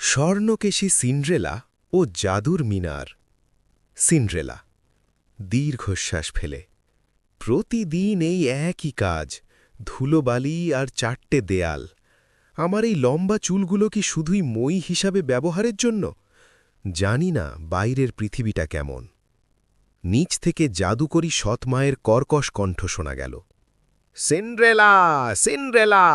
স্বর্ণকেশী Cinderella ও জাদুর মিনার। Cinderella দীর্ঘশ্বাস ফেলে। প্রতিদিন এই একই কাজ, ধুলোবালি আর 4টে দেয়াল। আমার এই লম্বা চুলগুলো কি শুধুই মই হিসাবে ব্যবহারের জন্য? জানি না বাইরের পৃথিবীটা কেমন। নিচ থেকে জাদুকরী সৎমায়ের কর্কশ কণ্ঠ শোনা গেল। সিন্ড্রেলা, সিন্ড্রেলা,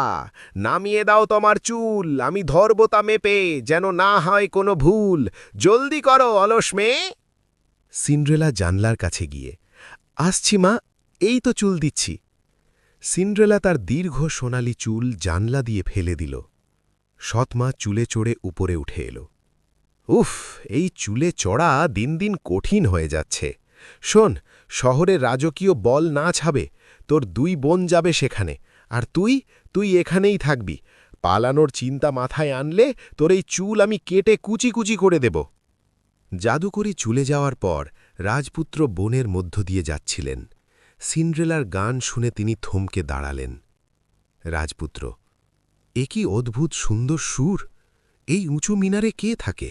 নামিয়ে দাও তোমার চুল, আমি ধরব তা মেপে, যেন না হয় কোনো ভুল। জলদি করো অলস মেয়ে। সিন্ড্রেলা জানলার কাছে গিয়ে, আসছি মা, এই তো চুল দিচ্ছি। সিন্ড্রেলা তার দীর্ঘ সোনালি চুল জানলা দিয়ে ফেলে দিল। সৎমা চুলে চড়ে উপরে উঠে এলো। উফ, এই চুলে চড়া দিন দিন কঠিন হয়ে যাচ্ছে। শোন, শহরে রাজকীয় বল নাচ হবে, তোর 2 বোন যাবে সেখানে, আর তুই এখানেই থাকবি। পালানোর চিন্তা মাথায় আনলে তোর এই চুল আমি কেটে কুচি কুচি করে দেব। জাদুকরি চলে যাওয়ার পর রাজপুত্র বনের মধ্য দিয়ে যাচ্ছিলেন। সিন্ড্রেলার গান শুনে তিনি থমকে দাঁড়ালেন। রাজপুত্র, এ কি অদ্ভুত সুন্দর সুর! এই উঁচু মিনারে কে থাকে?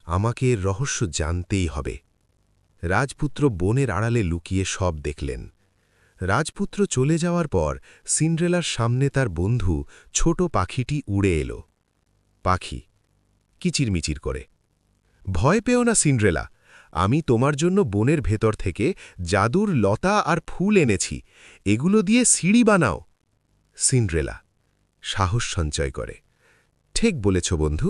আমাকে এর রহস্য জানতেই হবে। রাজপুত্র বনের আড়ালে লুকিয়ে সব দেখলেন। রাজপুত্র চলে যাওয়ার পর সিন্ড্রেলার সামনে তার বন্ধু ছোট পাখিটি উড়ে এলো। পাখি কিচিরমিচির করে, ভয় পেও না সিন্ড্রেলা, আমি তোমার জন্য বনের ভেতর থেকে জাদুর লতা আর ফুল এনেছি, এগুলো দিয়ে সিঁড়ি বানাও। সিন্ড্রেলা সাহস সঞ্চয় করে, ঠিক বলেছ বন্ধু,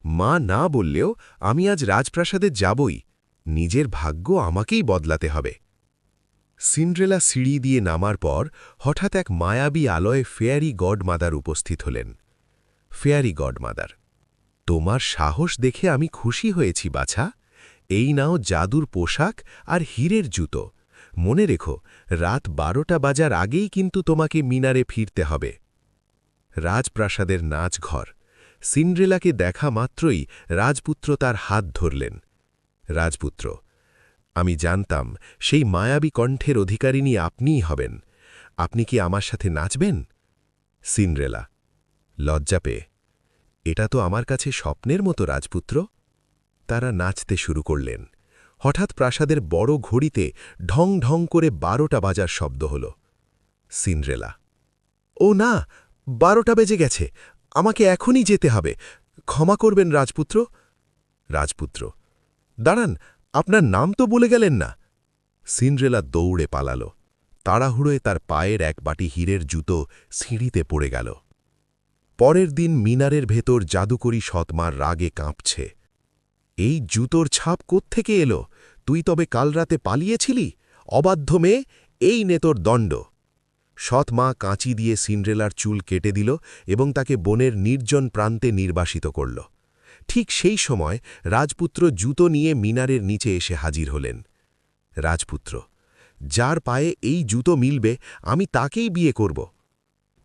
মা না বললেও আমি আজ রাজপ্রাসাদে যাবই। নিজের ভাগ্য আমাকেই বদলাতে হবে। সিন্ড্রেলা সিঁড়ি দিয়ে নামার পর হঠাৎ এক মায়াবী আলয়ে ফেয়ারি গডমাদার উপস্থিত হলেন। ফেয়ারি গডমাদার, তোমার সাহস দেখে আমি খুশি হয়েছি বাছা। এই নাও জাদুর পোশাক আর হীরের জুতো। মনে রেখো, রাত 12টা বাজার আগেই কিন্তু তোমাকে মিনারে ফিরতে হবে। রাজপ্রাসাদের নাচঘর। সিন্ড্রেলাকে দেখা মাত্রই রাজপুত্র তার হাত ধরলেন। রাজপুত্র, আমি জানতাম সেই মায়াবী কণ্ঠের অধিকারিণী আপনিই হবেন। আপনি কি আমার সাথে নাচবেন? সিন্ড্রেলা লজ্জা পেয়ে, এটা তো আমার কাছে স্বপ্নের মতো রাজপুত্র। তারা নাচতে শুরু করলেন। হঠাৎ প্রাসাদের বড় ঘড়িতে ঢং ঢং করে 12টা বাজার শব্দ হল। সিন্ড্রেলা, ও না, 12টা বেজে গেছে, আমাকে এখনই যেতে হবে। ক্ষমা করবেন রাজপুত্র। রাজপুত্র, দাঁড়ান, আপনার নাম তো বলে গেলেন না। সিন্ড্রেলা দৌড়ে পালাল। তাড়াহুড়োয় তার পায়ের এক বাটি হীরের জুতো সিঁড়িতে পড়ে গেল। পরের দিন মিনারের ভেতর জাদুকরী সৎমার রাগে কাঁপছে। এই জুতোর ছাপ কোত্থেকে এলো? তুই তবে কাল রাতে পালিয়েছিলি? অবাধ্য মেয়ে, এই নে তোর দণ্ড। সৎমা কাঁচি দিয়ে সিন্ড্রেলার চুল কেটে দিল এবং তাকে বনের নির্জন প্রান্তে নির্বাসিত করল। ঠিক সেই সময় রাজপুত্র জুতো নিয়ে মিনারের নিচে এসে হাজির হলেন। রাজপুত্র, যার পায়ে এই জুতো মিলবে আমি তাকেই বিয়ে করব।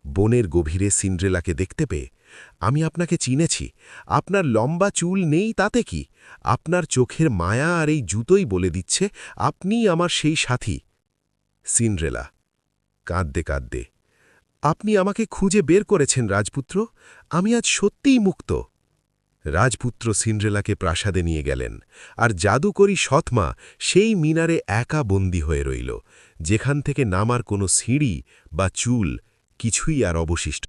বনের গভীরে সিন্ড্রেলাকে দেখতে পেয়ে, আমি আপনাকে চিনেছি, আপনার লম্বা চুল নেই তাতে কি? আপনার চোখের মায়া আর এই জুতোই বলে দিচ্ছে আপনিই আমার সেই সাথী। সিন্ড্রেলা কাঁদতে কাঁদতে, আপনি আমাকে খুঁজে বের করেছেন রাজপুত্র, আমি আজ সত্যিই মুক্ত। রাজপুত্র সিন্ড্রেলাকে প্রাসাদে নিয়ে গেলেন, আর জাদুকরী সৎমা সেই মিনারে একা বন্দী হয়ে রইল, যেখান থেকে নামার কোনো সিঁড়ি বা চুল কিছুই আর অবশিষ্ট